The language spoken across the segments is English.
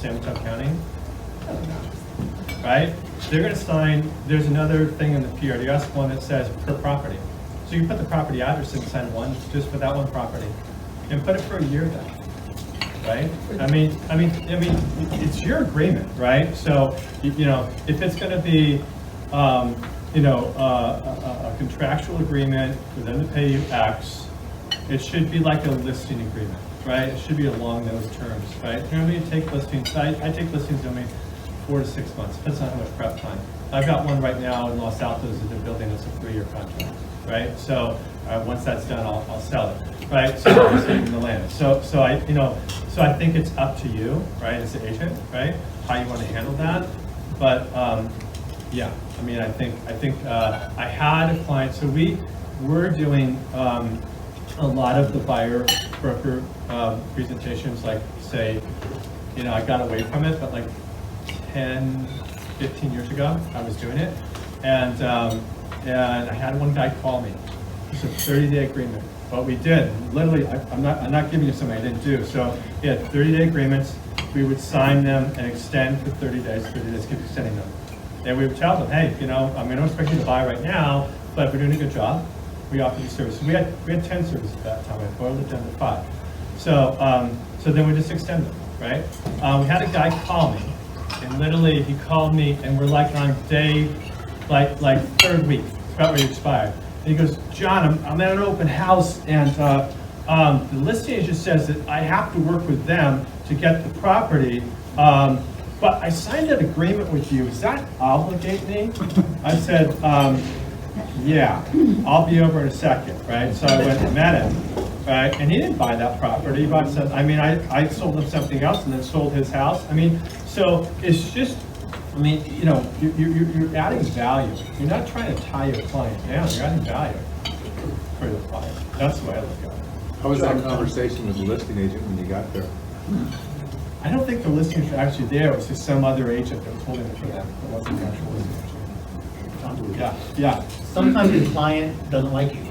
San Mateo County? Right? They're going to sign, there's another thing in the PRDS one that says per property. So you put the property address and sign one, just for that one property, and put it for a year then, right? I mean, it's your agreement, right? So, you know, if it's going to be, you know, a contractual agreement for them to pay you X, it should be like a listing agreement, right? It should be along those terms, right? Normally you take listings, I take listings only 4 to 6 months, depends on how much prep time. I've got one right now in Los Altos that they're building, it's a 3-year contract, right? So once that's done, I'll sell it, right? So I'm saving the land. So I, you know, so I think it's up to you, right, as the agent, right, how you want to handle that. But yeah, I mean, I think I had a client, so we're doing a lot of the buyer broker presentations, like say, you know, I got away from it, but like 10, 15 years ago, I was doing it, and I had one guy call me. It's a 30-day agreement. What we did, literally, I'm not giving you something I didn't do. So we had 30-day agreements. We would sign them and extend for 30 days. 30 days, keep extending them. And we would tell them, hey, you know, I mean, I don't expect you to buy right now, but if we're doing a good job, we offer you services. We had 10 services at that time. I boiled it down to 5. So so then we just extend them, right? We had a guy call me, and literally he called me, and we're like on day, like 3rd week, about ready to expire. And he goes, John, I'm at an open house, and the listing agent says that I have to work with them to get the property, but I signed an agreement with you. Does that obligate me? I said, yeah, I'll be over in a second, right? So I went and met him, right? And he didn't buy that property, but I mean, I sold him something else and then sold his house. I mean, so it's just, I mean, you know, you're adding value. You're not trying to tie your client down. You're adding value for the client. That's the way I look at it. How was that conversation with the listing agent when you got there? I don't think the listings were actually there. It was just some other agent that was holding it for them. It wasn't the actual listing agent. Yeah. Sometimes your client doesn't like you.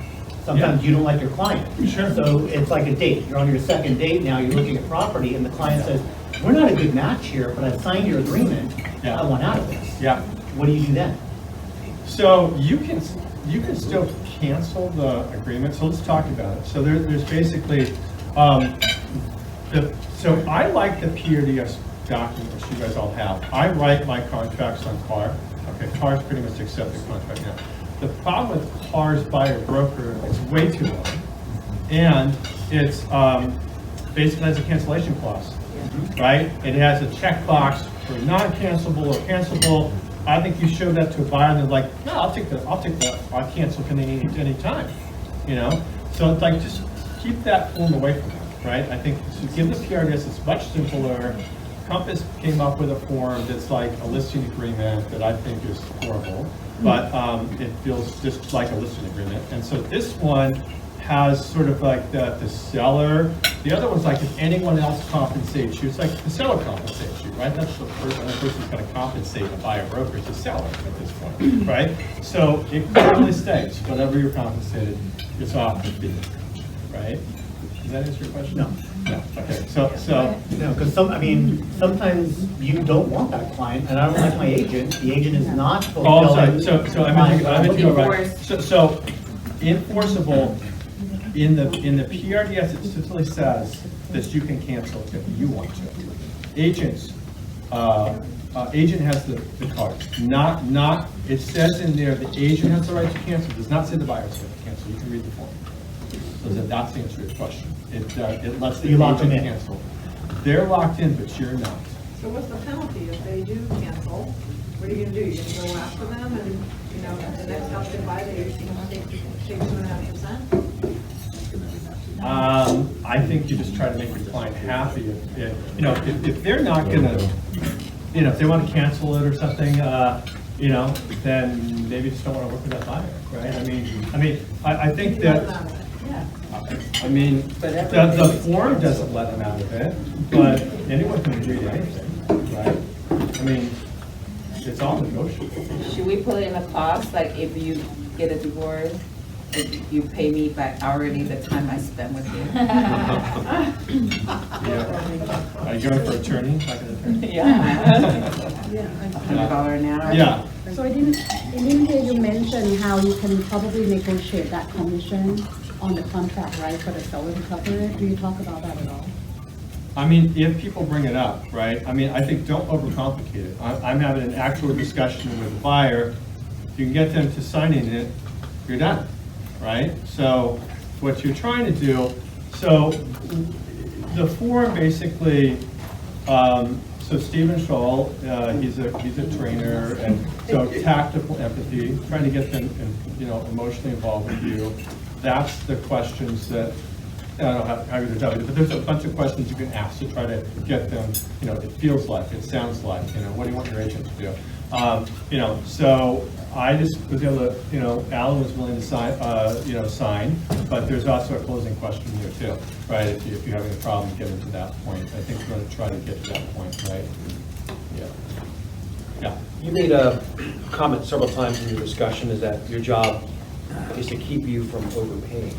Sometimes you don't like your client. Sure. So it's like a date. You're on your 2nd date now, you're looking at property, and the client says, we're not a good match here, but I've signed your agreement. Yeah. I want out of this. Yeah. What do you do then? So you can still cancel the agreement. So let's talk about it. So there's basically, so I like the PRDS document, which you guys all have. I write my contracts on CAR. Okay, CAR's pretty much accepted contract now. The problem with CAR's buyer broker, it's way too long, and it's basically has a cancellation clause, right? It has a checkbox for non-cancelable or cancelable. I think you show that to a buyer, and they're like, no, I'll cancel any time, you know? So it's like, just keep that form away from them, right? I think to give the PRDS, it's much simpler. Compass came up with a form that's like a listing agreement that I think is horrible, but it feels just like a listing agreement. And so this one has sort of like the seller. The other one's like if anyone else compensates you, it's like the seller compensates you, right? That's the person who's going to compensate a buyer broker, it's the seller at this point, right? So it clearly states whatever you're compensated, it's off the fee, right? Does that answer your question? No. No. Okay. So. No, because sometimes you don't want that client, and I don't like my agent. The agent is not fulfilling. So I meant to go right. So enforceable in the PRDS, it specifically says that you can cancel if you want to. Agents, agent has the cards. Not. It says in there the agent has the right to cancel. It does not say the buyer has the right to cancel. You can read the form. So that's the answer to your question. It lets the agent cancel. They're locked in, but you're not. So what's the penalty if they do cancel? What are you gonna do? You're gonna go after them and, you know, the next house they buy, they're gonna take 2.5%? I think you just try to make your client happy. If they're not gonna, you know, if they want to cancel it or something, you know, then maybe just don't want to work with that buyer, right? I think that. I mean, the form doesn't let them out of it, but anyone can agree to anything, right? I mean, it's all negotiable. Should we put it in a cost, like if you get a divorce, if you pay me back hourly the time I spend with you? Yeah. Are you going for attorney? Like an attorney? Yeah. $100 an hour. Yeah, So I didn't hear you mention how you can probably negotiate that commission on the contract, right, for the seller to cover it. Do you talk about that at all? I mean, if people bring it up, right, I mean, I think don't overcomplicate it. I'm having an actual discussion with the buyer. If you can get them to signing it, you're done, right? So what you're trying to do, so the form basically, so Stephen Scholl, he's a trainer, and so tactical empathy, trying to get them, emotionally involved with you. That's the questions that, I don't know how to tell you, but there's a bunch of questions you can ask to try to get them, it feels like, it sounds like, what do you want your agent to do? So I just was able to, Alan was willing to sign, but there's also a closing question here too, right? If you're having a problem getting to that point, I think we're going to try to get to that point, right? Yeah. You made a comment several times in your discussion is that your job is to keep you from overpaying.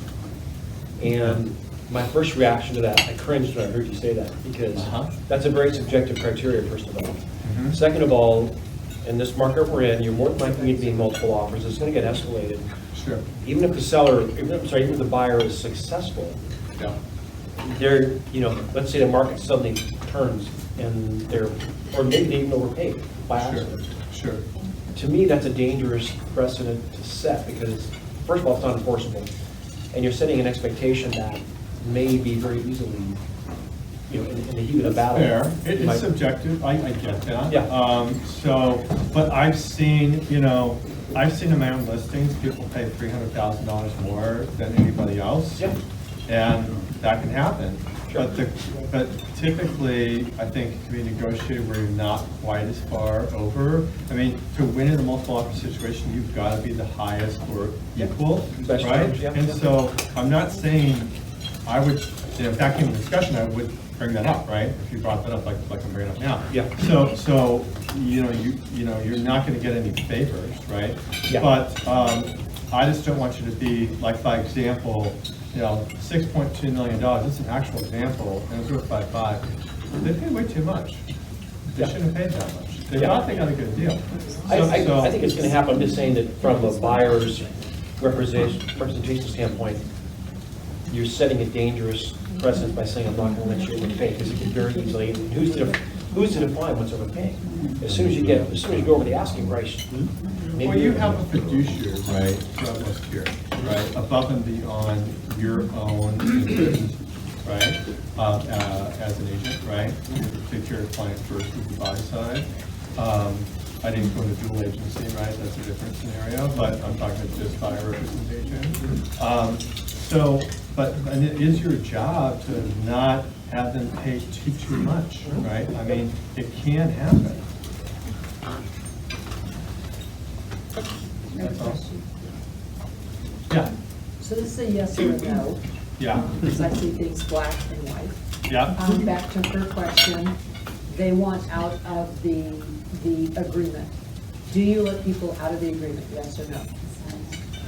And my first reaction to that, I cringed when I heard you say that, because that's a very subjective criteria, first of all. Second of all, in this market we're in, you're more than likely to be in multiple offers. It's going to get escalated. Sure. Even if the seller, even if the buyer is successful, Yeah. they're, let's say the market suddenly turns and or maybe they even overpaid by accident. Sure. To me, that's a dangerous precedent to set, because first of all, it's not enforceable, and you're setting an expectation that may be very easily, in the heat of the battle. Fair. It's subjective. I get that. Yeah. But I've seen, in my own listings, people pay $300,000 more than anybody else. Yeah. And that can happen. Sure. But typically, I think it can be negotiated where you're not quite as far over. I mean, to win in a multiple offer situation, you've got to be the highest or equal, Best right? terms, yeah. And so I'm not saying I would, if that came in discussion, I would bring that up, right? If you brought that up like I'm bringing up now. Yeah. So you're not going to get any favors, right? Yeah. But I just don't want you to be like, by example, $6.2 million. It's an actual example, and it's worth 5.5. They paid way too much. They shouldn't have paid that much. They thought they got a good deal. I think it's going to happen. I'm just saying that from a buyer's representation standpoint, you're setting a dangerous precedent by saying I'm not going to let you overpay, because it can very easily. And who's to define what's overpaying? As soon as you go over the asking price. Well, you have a fiduciary, right, throughout most here, right, above and beyond your own interests, right, as an agent, right? You take care of client first with the buy side. I didn't go to dual agency, right? That's a different scenario, but I'm talking just buyer representation. And it is your job to not have them pay too much, right? I mean, it can happen. That's all. Yeah, So this is a yes or a no, yeah, because I see things black and white. yeah. Back to her question, they want out of the agreement. Do you let people out of the agreement, yes or no?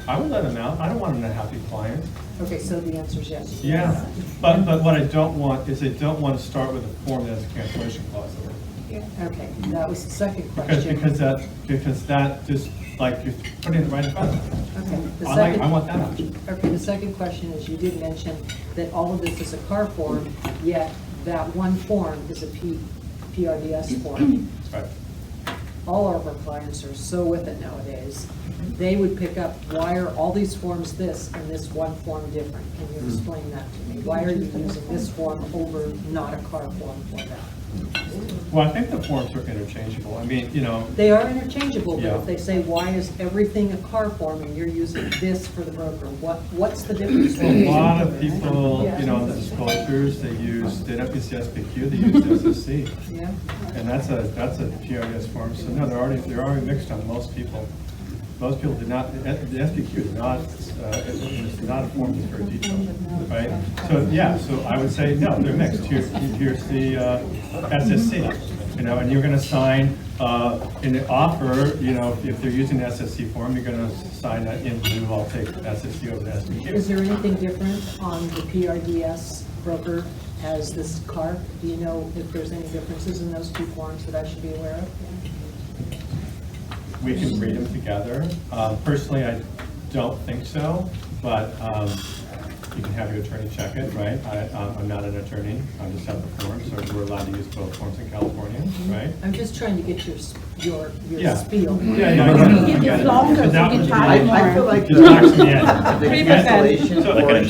I would let them out. I don't want an unhappy client. Okay, so the answer is yes. Yeah, but what I don't want is I don't want to start with a form that has a cancellation clause in it. Okay, that was the second question. Because that just, like, you're putting it right in front of them. Okay, the I want that option. Okay, the second question is, you did mention that all of this is a car form, yet that one form is a PRDS form. Right. All of our clients are so with it nowadays. They would pick up, why are all these forms this and this one form different? Can you explain that to me? Why are you using this form over not a car form for that? Well, I think the forms are interchangeable. I mean, They are interchangeable, but Yeah. if they say, why is everything a car form and you're using this for the broker, what's the difference? a lot of people, in the disclosures, they don't use the SPQ, they use SSC. Yeah, And that's a PRDS form, so no, they're already mixed on most people. Most people did not, the SPQ is not, it's not a form that's very detailed, right? So I would say, no, they're mixed. Here's the SSC, and you're gonna sign in the offer, if they're using the SSC form, you're gonna sign that in blue, I'll take SSC over the SPQ. is there anything different on the PRDS broker has this car. Do you know if there's any differences in those two forms that I should be aware of? We can read them together. Personally, I don't think so, but you can have your attorney check it, right? I'm not an attorney, I just have the forms, so we're allowed to use both forms in California, right? I'm just trying to get your Yeah. spiel. Yeah, I get it. It's longer, so That you was- can try more. I feel like Just knocks me in. the cancellation So- for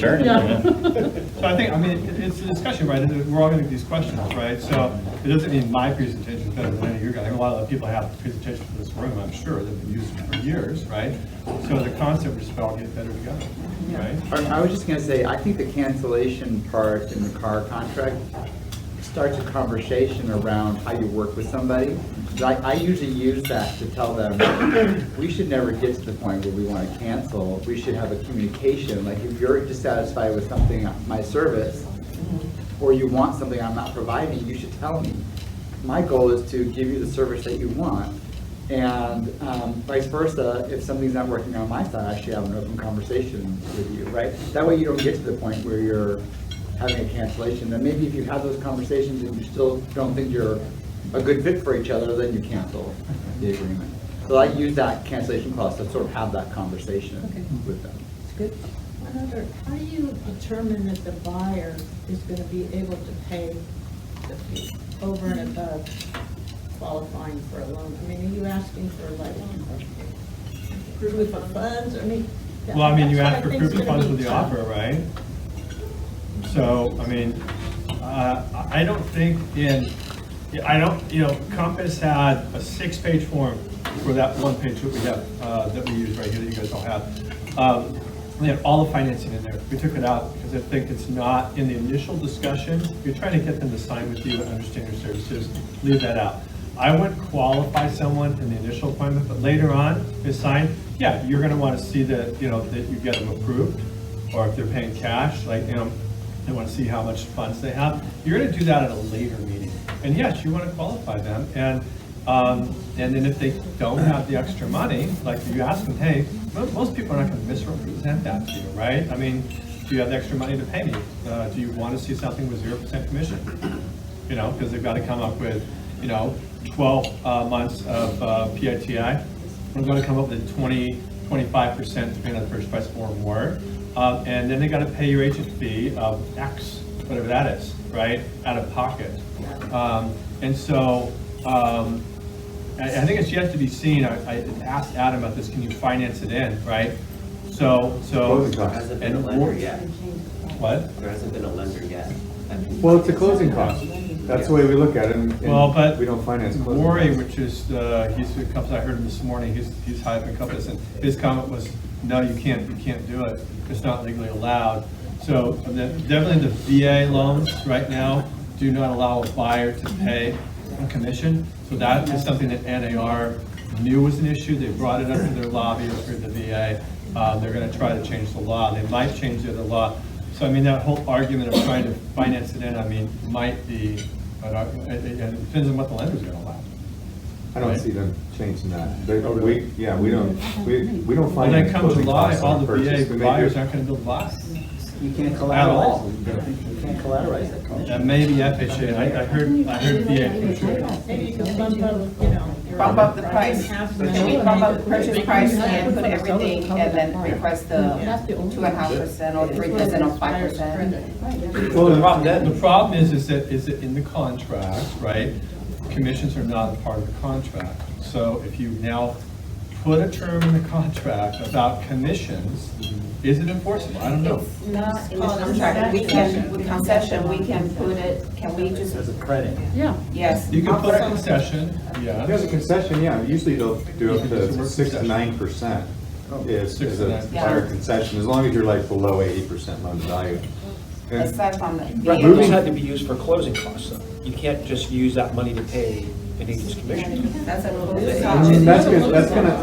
So I think, I mean, it's a discussion, right? We're all gonna get these questions, right? So it doesn't mean my presentation is better than any of your guys. A lot of the people have presentations for this room, I'm sure, that have been used for years, right? So the concept is all get better together, right? I was just gonna say, I think the cancellation part in the car contract starts a conversation around how you work with somebody. I usually use that to tell them, we should never get to the point where we wanna cancel. We should have a communication, like if you're dissatisfied with something, my service, or you want something I'm not providing, you should tell me. My goal is to give you the service that you want. And vice versa, if something's not working on my side, I should have an open conversation with you, right? That way you don't get to the point where you're having a cancellation. Then maybe if you have those conversations and you still don't think you're a good fit for each other, then you cancel the agreement. So I use that cancellation clause to sort of have that conversation with them. It's good. Another, how do you determine that the buyer is going to be able to pay the fee over and above qualifying for a loan? I mean, are you asking for like proof of funds? I mean. Well, I mean, you that's ask what for I proof think's of gonna funds be with the tough. offer, right? So, I mean, I don't think Compass had a 6-page form for that 1 page that we have, that we use right here that you guys all have. They had all the financing in there. We took it out because I think it's not in the initial discussion. You're trying to get them to sign with you and understand your services, leave that out. I wouldn't qualify someone in the initial appointment, but later on, they sign, yeah, you're gonna wanna see that, that you get them approved, or if they're paying cash, like, they wanna see how much funds they have. You're gonna do that at a later meeting. And yes, you wanna qualify them, and then if they don't have the extra money, like you ask them, hey, most people are not gonna misrepresent that to you, right? I mean, do you have the extra money to pay me? Do you wanna see something with 0% commission? Because they've gotta come up with, 12 months of PITI. We're gonna come up with 25%, depending on the purchase price or more. And then they gotta pay your agent fee of X, whatever that is, right, out of pocket. And so, I think it's yet to be seen. I asked Adam about this, can you finance it in, right? So. Closing costs. Hasn't been a lender yet. What? There hasn't been a lender yet. Well, it's a closing cost. That's the way we look at it, and Well, but we don't finance closing Rory, costs. which is, he's with Compass, I heard him this morning, he's high up in Compass, and his comment was, no, you can't do it. It's not legally allowed. So definitely the VA loans right now do not allow a buyer to pay a commission. So that is something that NAR knew was an issue. They brought it up to their lobbyists for the VA. They're gonna try to change the law. They might change the other law. So I mean, that whole argument of trying to finance it in, I mean, might be, but it depends on what the lender's gonna allow. I don't Right. see them changing that. We don't Well, then finance come closing July, costs all on the purchase. VA We may do- buyers aren't gonna build lots. You can't At all. collateralize, you can't collateralize that cost. And maybe FHA, I heard VA for sure. Maybe you can bump up, Bump up the price. Maybe We bump up the purchase price and put everything, and then request the That's the only 2.5% or 3% or 5%. Well, The problem the problem is that in the contract, right? Commissions are not a part of the contract. So if you now put a term in the contract about commissions, is it enforceable? I don't know. It's not in the contract, we can, with concession, we can put it, can we just, As a credit. Yeah. yes. You can put a concession, If there's a yeah. concession, yeah, usually they'll do up You can just to work 6 to concession. 9% is 6 to a 9%. buyer Yeah. concession, as long as you're like below 80% loan to value. And Aside from the. Right, those had to be used for closing costs, though. You can't just use that money to pay an agent's commission. That's a little bit. I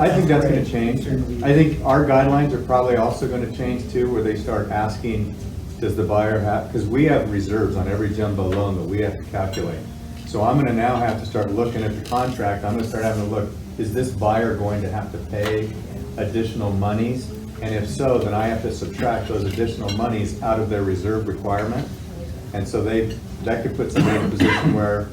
think that's gonna change. I think our guidelines are probably also gonna change too, where they start asking, does the buyer have, because we have reserves on every jumbo loan that we have to calculate. So I'm gonna now have to start looking at the contract, I'm gonna start having to look, is this buyer going to have to pay additional monies? And if so, then I have to subtract those additional monies out of their reserve requirement. And so that could put somebody in a position where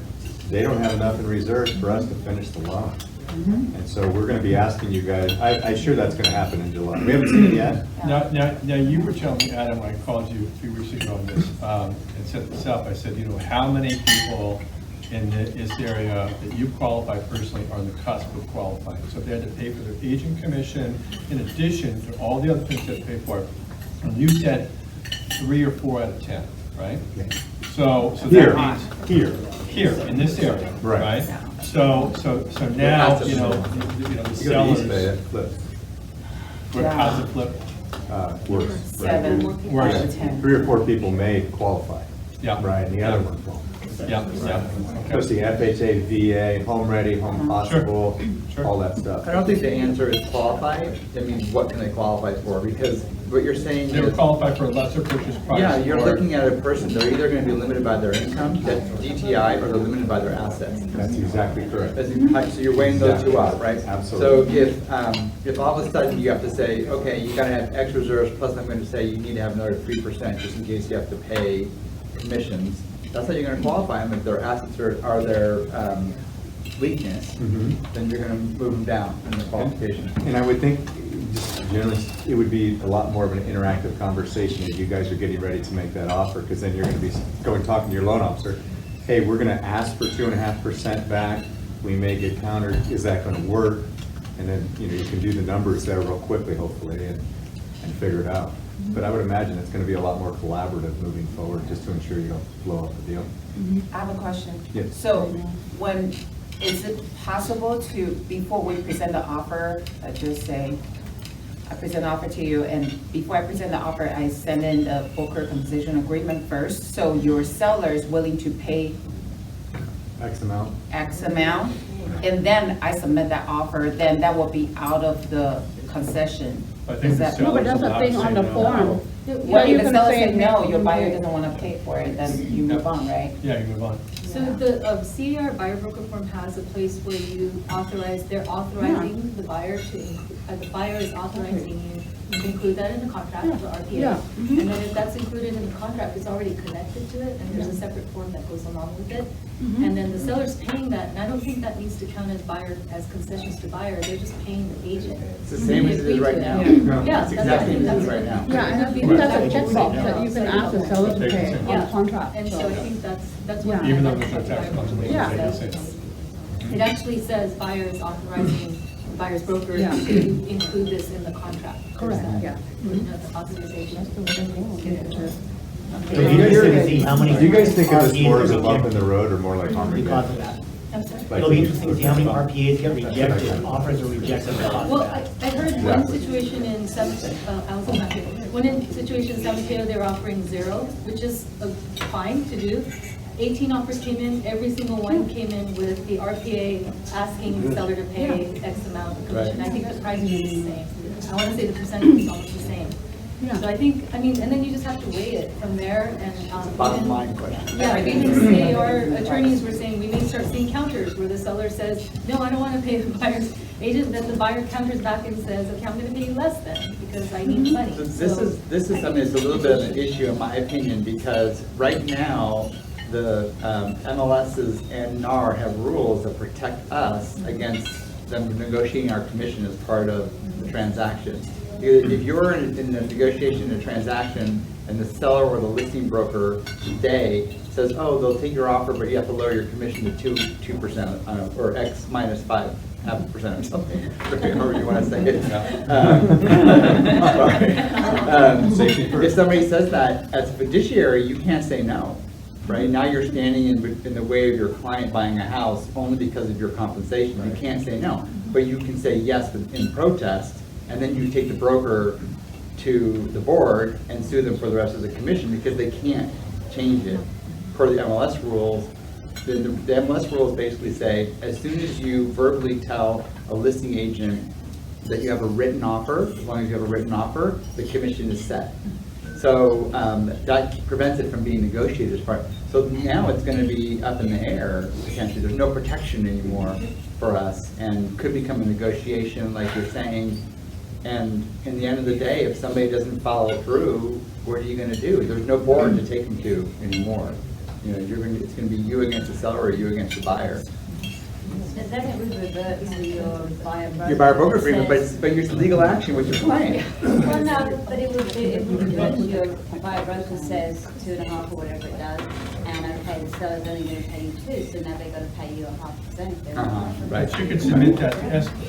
they don't have enough in reserve for us to finish the loan. And so we're gonna be asking you guys, I'm sure that's gonna happen in July. We haven't seen it yet. Now, you were telling me, Adam, I called you a few weeks ago on this, and said myself, I said, how many people in this area that you qualify personally are on the cusp of qualifying? So if they had to pay for their agent commission, in addition to all the other things they have to pay for, and you said 3 or 4 out of 10, right? So Here. that means here, in this area, Right. right? So now, the You go to East Bay, sellers, it flips. how's it flip? Worse. right? 7 Worse. out of 10. 3 or 4 people may qualify. Yeah. Right, and the other one won't. Yeah. Especially FHA, VA, home ready, home possible, Sure. all that stuff. I don't think the answer is qualify. I mean, what can they qualify for? Because what you're saying They would is, qualify for a lesser purchase price. yeah, you're or- looking at a person, they're either gonna be limited by their income, that's DTI, or they're limited by their assets. That's exactly correct. So you're weighing those two out, right? Absolutely. So if all of a sudden you have to say, okay, you gotta have X reserves, plus I'm gonna say you need to have another 3% just in case you have to pay commissions, that's how you're gonna qualify them. If their assets are their weakness, then you're gonna move them down in the qualification. And I would think, just generally, it would be a lot more of an interactive conversation as you guys are getting ready to make that offer, because then you're gonna be going, talking to your loan officer, hey, we're gonna ask for 2.5% back, we may get countered, is that gonna work? And then, you can do the numbers there real quickly, hopefully, and figure it out. But I would imagine it's gonna be a lot more collaborative moving forward, just to ensure you don't blow up the deal. I have a question. Yes. So is it possible to, before we present the offer, just say, I present the offer to you, and before I present the offer, I send in the broker compensation agreement first, so your seller is willing to pay X amount? X amount, and then I submit that offer, then that will be out of the concession. I think Is the that- No, but seller's that's a allowed thing to on say the no. form. Well, you if the gonna seller say says no, your buyer okay. doesn't want to pay for it, then you move on, right? Yeah, you move on. So the CDR buyer broker form has a place where you authorize, they're authorizing the buyer to, the buyer is authorizing you to include that in the contract, the RPA. Yeah. And then if that's included in the contract, it's already connected to it, and there's a separate form that goes along with it. And then the seller's paying that, and I don't think that needs to count as concessions to buyer, they're just paying the agent. It's the same as it is right now. Yeah. It's exactly as it is right now. Yeah, and I think that's a checkbox that you can ask the seller to pay on the Yeah. contract. And so I think that's what. Yeah. Even though there's no tax consequences, Yeah. they can say no. It actually says buyer is authorizing buyer's broker Yeah. to include this in the contract. Correct, yeah. The authorization. It'll be interesting to see how many. Do you guys think of this RPAs more as a get bump in rejected the road or more like harm Because of that. I'm sorry. It'll be interesting to see how many RPAs get rejected, offers are rejected because of Well, that. I heard one situation in San, I was in Mateo. One situation in San Mateo, they were offering 0, which is fine to do. 18 offers came in, every single one came in with the RPA asking the seller to pay X amount of commission. I think the pricing is the same. I want to say the percentage is almost the same. So I think, and then you just have to weigh it from there and. Bottom line question. Yeah, even our attorneys were saying, we may start seeing counters where the seller says, no, I don't want to pay the buyer's agent, then the buyer counters back and says, okay, I'm going to pay you less then, because I need money. So this is something that's a little bit of an issue in my opinion, because right now, the MLSs and NAR have rules that protect us against them negotiating our commission as part of the transaction. If you're in a negotiation, a transaction, and the seller or the listing broker today says, oh, they'll take your offer, but you have to lower your commission to 2%, or X minus 0.5% or something, however you want to say it. Sorry. If somebody says that, as a fiduciary, you can't say no. Right, now you're standing in the way of your client buying a house only because of your compensation. You can't say no, but you can say yes in protest, and then you take the broker to the board and sue them for the rest of the commission because they can't change it per the MLS rules. The MLS rules basically say, as soon as you verbally tell a listing agent that you have a written offer, as long as you have a written offer, the commission is set. So that prevents it from being negotiated as part. So now it's going to be up in the air, potentially. There's no protection anymore for us, and could become a negotiation, like you're saying. And in the end of the day, if somebody doesn't follow through, what are you gonna do? There's no board to take them to anymore. You know, it's gonna be you against the seller or you against the buyer. Then it would revert to your buyer broker. Your buyer broker agreement, but your legal action with your client. Well, no, but it would revert to your buyer broker says 2.5 or whatever it does, and okay, the seller's only gonna pay you 2, so now they're gonna pay you 0.5% if they're Right. You could submit that to escrow,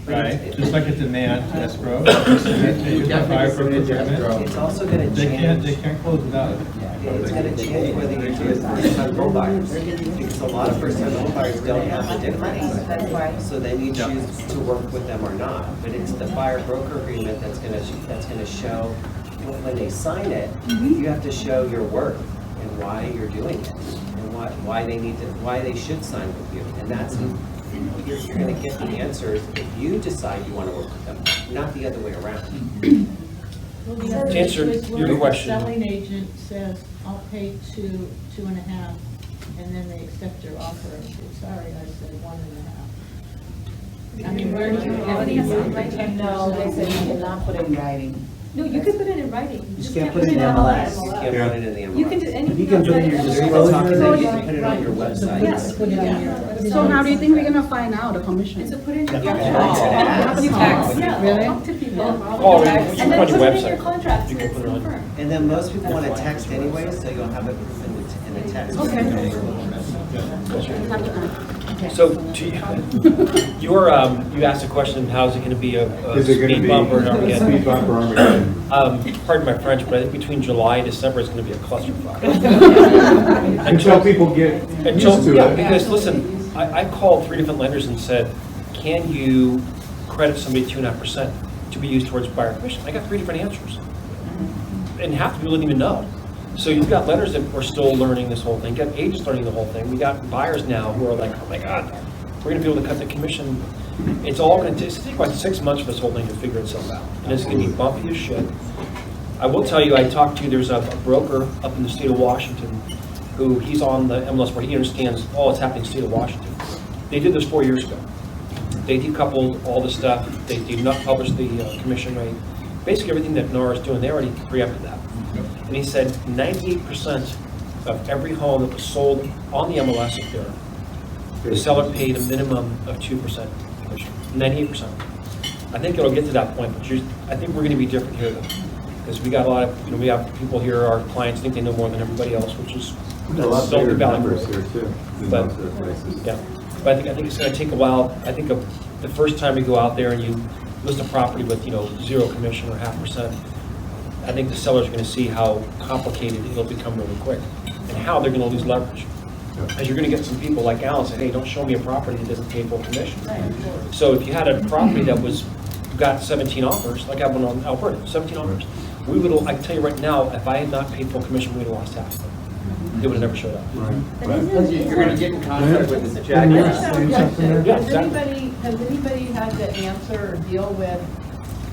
right? Just like a demand to escrow. You submit to the buyer broker agreement. It's also gonna They change, can't close without it. it's gonna change whether you're doing first-time home buyers. Because a lot of first-time home buyers don't have the difference. That's why. So then you choose to work with them or not. But it's the buyer broker agreement that's gonna show, when they sign it, you have to show your worth and why you're doing it. And why they should sign with you. And that's, you're gonna get the answers if you decide you wanna work with them, not the other way around. To answer your question. The selling agent says, I'll pay 2.5, and then they accept your offer and say, sorry, I said 1.5. I mean, where do you get these? No, they said you cannot put it in writing. No, you can put it in writing. You just can't put it in MLS. You can't put it in the MLS. You can do anything. You can put it in your outside of disclosure, MLS. you can put it on your website. Yes. So how do you think we're gonna find out the commission? And so put it in your Yeah. contract. Yeah. Yeah, Really? talk to people. Oh, you can And then put put your it in your website. contract You so can it's put it on. confirmed. And then most people want to text anyway, so you'll have it in the text. So, you asked a question, how's it gonna be a Is it gonna speed be bump or an a Armageddon? speed bump or Armageddon? Pardon my French, but I think between July and December, it's gonna be a clusterfuck. Until people get used to Yeah, it. because listen, I called 3 different lenders and said, can you credit somebody 2.5% to be used towards buyer commission? I got 3 different answers. And half the people didn't even know. So you've got lenders that are still learning this whole thing, you got agents learning the whole thing, we got buyers now who are like, oh my God, we're gonna be able to cut the commission. It's all gonna take about 6 months for this whole thing to figure itself out. And it's gonna be bumpy as shit. I will tell you, there's a broker up in the state of Washington who, he's on the MLS board, he understands all that's happening in the state of Washington. They did this 4 years ago. They decoupled all the stuff, they did not publish the commission rate. Basically everything that NAR is doing, they already preempted that. And he said 98% of every home that was sold on the MLS up there, the seller paid a minimum of 2% commission, 98%. I think it'll get to that point, but I think we're gonna be different here though. Because we got a lot of, we have people here, our clients think they know more than everybody else, which is A lot don't bigger be valid. numbers here too, than But- most other places. Yeah, but I think it's gonna take a while. I think the first time you go out there and you list a property with, 0 commission or 0.5%, I think the sellers are gonna see how complicated it'll become really quick and how they're gonna lose leverage. As you're gonna get some people like Alan say, hey, don't show me a property that doesn't pay full commission. So if you had a property that got 17 offers, like I have one on Alberta, 17 offers, we would, I can tell you right now, if I had not paid full commission, we would have lost half of them. They would have never showed up. Plus, you're gonna get in contact with the jack. Yeah, Has exactly. anybody had to answer or deal with,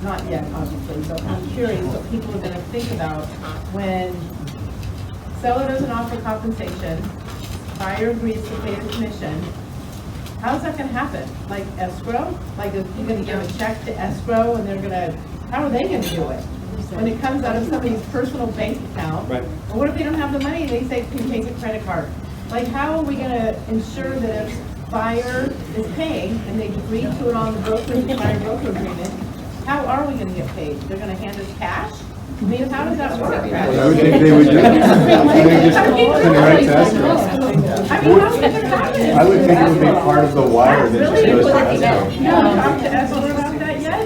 not yet, obviously, but I'm curious what people are gonna think about when seller doesn't offer compensation, buyer agrees to pay the commission, how's that gonna happen? Like escrow? Like, if you're gonna give a check to escrow and they're gonna, how are they gonna do it? When it comes out of somebody's personal bank account? Right. Or what if they don't have the money and they say, can you take a credit card? Like, how are we gonna ensure that if buyer is paying and they agree to it on the buyer broker agreement, how are we gonna get paid? They're gonna hand us cash? I mean, how does that work? I would think they would just send it right to escrow. I mean, how's it gonna happen? I would think it would be part of the wire that just Really? goes to You escrow. haven't talked to escrow about that yet?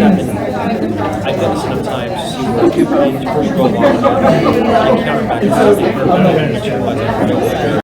I've done this enough times to see where people offers go along, I counter back.